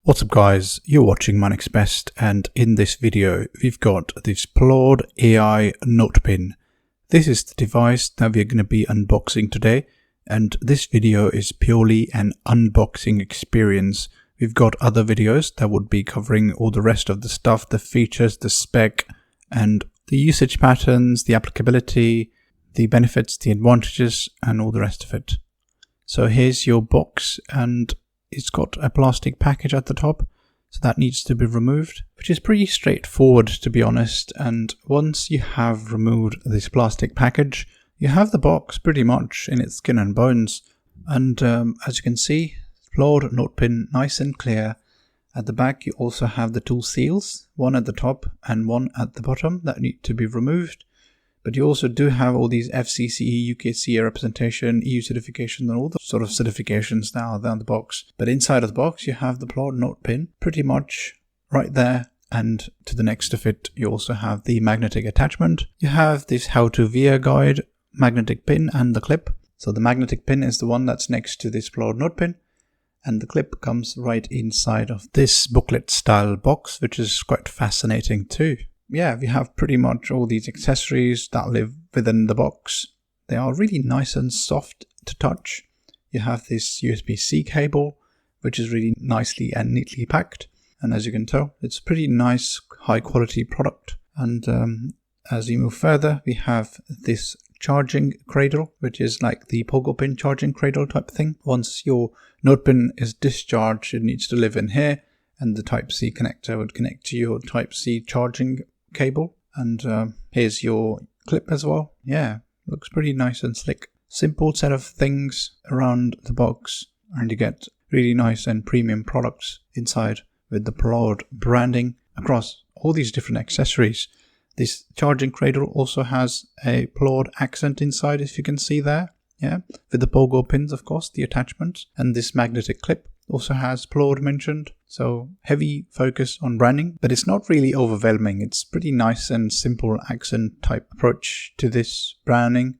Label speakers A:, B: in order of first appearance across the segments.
A: What's up guys, you're watching MyNextBest, and in this video we've got this Plaud AI NotePin. This is the device that we're going to be unboxing today, and this video is purely an unboxing experience. We've got other videos that would be covering all the rest of the stuff, the features, the spec, and the usage patterns, the applicability, the benefits, the advantages, and all the rest of it. So here's your box, and it's got a plastic package at the top, so that needs to be removed, which is pretty straightforward to be honest. And once you have removed this plastic package, you have the box pretty much in its skin and bones. And as you can see, Plaud NotePin nice and clear. At the back you also have the two seals, one at the top and one at the bottom, that need to be removed. But you also do have all these FCC, UKCA representation, EU certification, and all the sort of certifications now down the box. But inside of the box, you have the Plaud NotePin pretty much right there. And to the next of it, you also have the magnetic attachment. You have this how-to wear guide, magnetic pin, and the clip. So the magnetic pin is the one that's next to this Plaud NotePin. And the clip comes right inside of this booklet style box, which is quite fascinating too. Yeah, we have pretty much all these accessories that live within the box. They are really nice and soft to touch. You have this USB-C cable, which is really nicely and neatly packed. And as you can tell, it's a pretty nice, high quality product. And as you move further, we have this charging cradle, which is like the pogo pin charging cradle type thing. Once your NotePin is discharged, it needs to live in here. And the Type-C connector would connect to your Type-C charging cable. And here's your clip as well. Yeah, looks pretty nice and slick. Simple set of things around the box, and you get really nice and premium products inside with the Plaud branding across all these different accessories. This charging cradle also has a Plaud accent inside, if you can see there. Yeah, with the pogo pins, of course, the attachment, and this magnetic clip also has Plaud mentioned. So heavy focus on branding, but it's not really overwhelming. It's pretty nice and simple accent type approach to this branding.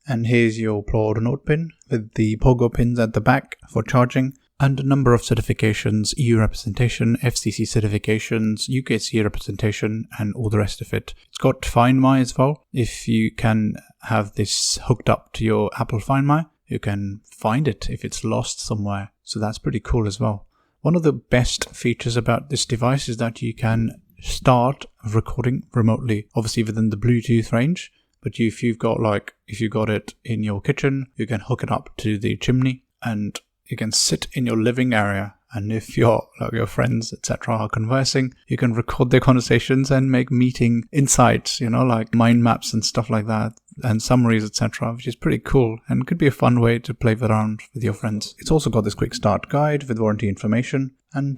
A: And here's your Plaud NotePin with the pogo pins at the back for charging, and a number of certifications, EU representation, FCC certifications, UKCA representation, and all the rest of it. It's got Find My as well. If you can have this hooked up to your Apple Find My, you can find it if it's lost somewhere. So that's pretty cool as well. One of the best features about this device is that you can start recording remotely, obviously within the Bluetooth range. But if you got it in your kitchen, you can hook it up to the chimney and you can sit in your living area. And if your friends, etc. are conversing, you can record their conversations and make meeting insights, like mind maps and stuff like that, and summaries, etc., which is pretty cool and could be a fun way to play around with your friends. It's also got this quick start guide with warranty information and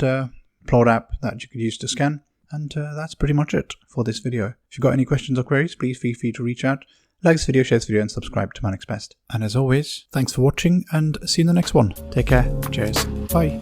A: Plaud app that you could use to scan. And that's pretty much it for this video. If you've got any questions or queries, please feel free to reach out. Like this video, share this video, and subscribe to MyNextBest. And as always, thanks for watching, and see you in the next one. Take care. Cheers. Bye.